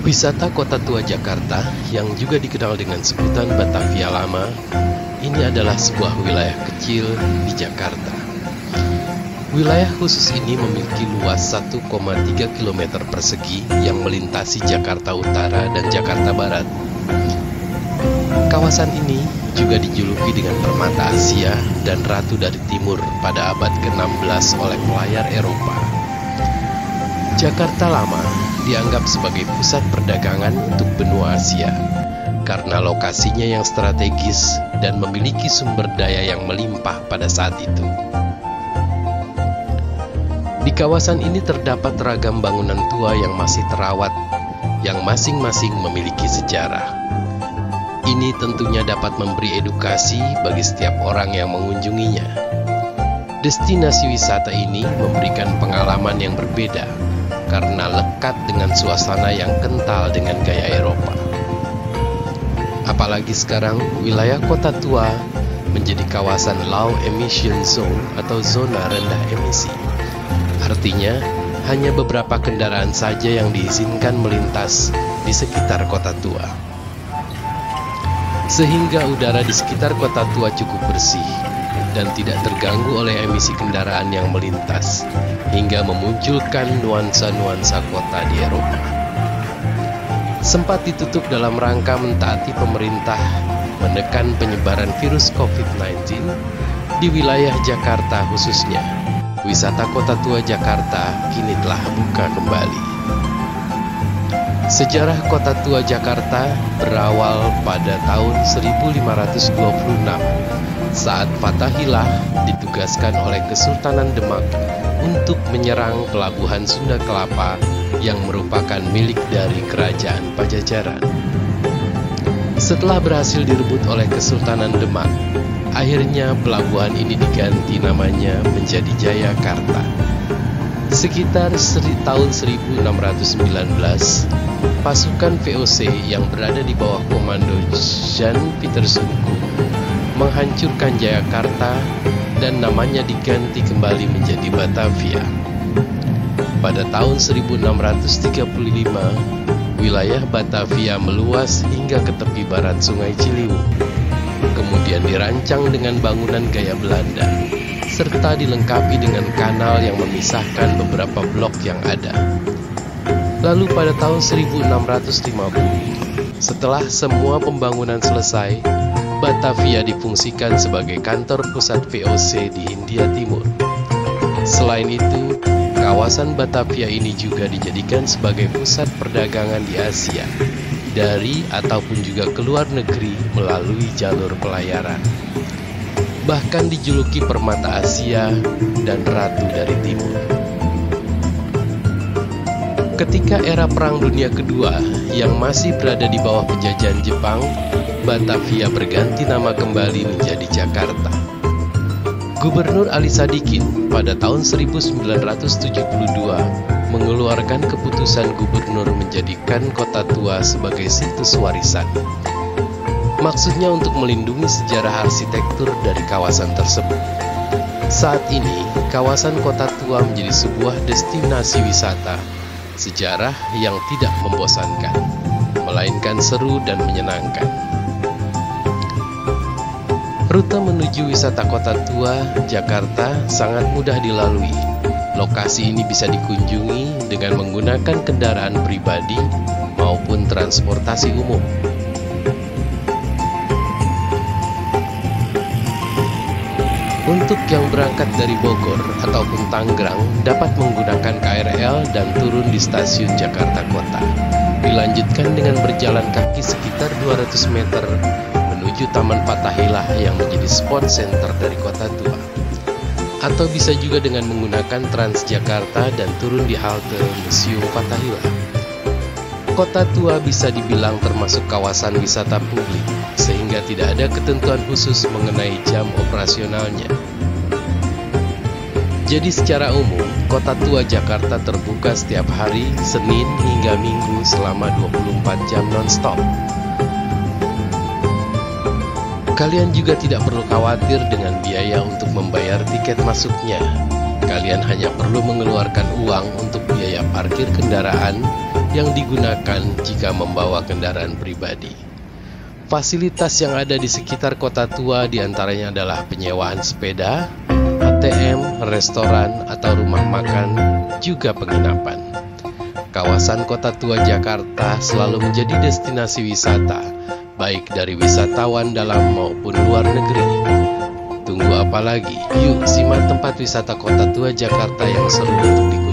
Wisata Kota Tua Jakarta yang juga dikenal dengan sebutan Batavia Lama, ini adalah sebuah wilayah kecil di Jakarta. Wilayah khusus ini memiliki luas 1,3 km persegi yang melintasi Jakarta Utara dan Jakarta Barat. Kawasan ini juga dijuluki dengan Permata Asia dan Ratu dari Timur pada abad ke-16 oleh pelayar Eropa. Jakarta Lama dianggap sebagai pusat perdagangan untuk benua Asia karena lokasinya yang strategis dan memiliki sumber daya yang melimpah pada saat itu. Di kawasan ini terdapat ragam bangunan tua yang masih terawat, yang masing-masing memiliki sejarah. Ini tentunya dapat memberi edukasi bagi setiap orang yang mengunjunginya. Destinasi wisata ini memberikan pengalaman yang berbeda karena lekat dengan suasana yang kental dengan gaya Eropa. Apalagi sekarang wilayah Kota Tua menjadi kawasan low emission zone atau zona rendah emisi. Artinya, hanya beberapa kendaraan saja yang diizinkan melintas di sekitar Kota Tua. Sehingga udara di sekitar Kota Tua cukup bersih dan tidak terganggu oleh emisi kendaraan yang melintas, hingga memunculkan nuansa-nuansa kota di Eropa. Sempat ditutup dalam rangka mentaati pemerintah menekan penyebaran virus COVID-19 di wilayah Jakarta khususnya. Wisata Kota Tua Jakarta kini telah buka kembali. Sejarah Kota Tua Jakarta berawal pada tahun 1526 saat Fathahillah ditugaskan oleh Kesultanan Demak untuk menyerang pelabuhan Sunda Kelapa yang merupakan milik dari Kerajaan Pajajaran. Setelah berhasil direbut oleh Kesultanan Demak, akhirnya pelabuhan ini diganti namanya menjadi Jayakarta. Sekitar tahun 1619, pasukan VOC yang berada di bawah komando Jan Pieterszoon menghancurkan Jayakarta dan namanya diganti kembali menjadi Batavia. Pada tahun 1635, wilayah Batavia meluas hingga ke tepi barat Sungai Ciliwung. Kemudian dirancang dengan bangunan gaya Belanda, serta dilengkapi dengan kanal yang memisahkan beberapa blok yang ada. Lalu pada tahun 1650, setelah semua pembangunan selesai, Batavia difungsikan sebagai kantor pusat VOC di Hindia Timur. Selain itu, kawasan Batavia ini juga dijadikan sebagai pusat perdagangan di Asia, dari ataupun juga ke luar negeri melalui jalur pelayaran. Bahkan dijuluki Permata Asia dan Ratu dari Timur. Ketika era Perang Dunia Kedua yang masih berada di bawah penjajahan Jepang, Batavia berganti nama kembali menjadi Jakarta. Gubernur Ali Sadikin pada tahun 1972 mengeluarkan keputusan gubernur menjadikan Kota Tua sebagai situs warisan. Maksudnya untuk melindungi sejarah arsitektur dari kawasan tersebut. Saat ini, kawasan Kota Tua menjadi sebuah destinasi wisata sejarah yang tidak membosankan, melainkan seru dan menyenangkan. Rute menuju wisata Kota Tua Jakarta sangat mudah dilalui. Lokasi ini bisa dikunjungi dengan menggunakan kendaraan pribadi maupun transportasi umum. Untuk yang berangkat dari Bogor ataupun Tangerang dapat menggunakan KRL dan turun di stasiun Jakarta Kota. Dilanjutkan dengan berjalan kaki sekitar 200 meter menuju Taman Fathahillah yang menjadi spot center dari Kota Tua. Atau bisa juga dengan menggunakan Transjakarta dan turun di halte Museum Fathahillah. Kota Tua bisa dibilang termasuk kawasan wisata publik, sehingga tidak ada ketentuan khusus mengenai jam operasionalnya. Jadi secara umum, Kota Tua Jakarta terbuka setiap hari, Senin hingga Minggu selama 24 jam non-stop. Kalian juga tidak perlu khawatir dengan biaya untuk membayar tiket masuknya. Kalian hanya perlu mengeluarkan uang untuk biaya parkir kendaraan yang digunakan jika membawa kendaraan pribadi. Fasilitas yang ada di sekitar kota tua diantaranya adalah penyewaan sepeda, ATM, restoran atau rumah makan, juga penginapan. Kawasan kota tua Jakarta selalu menjadi destinasi wisata, baik dari wisatawan dalam maupun luar negeri. Tunggu apa lagi? Yuk simak tempat wisata kota tua Jakarta yang seru untuk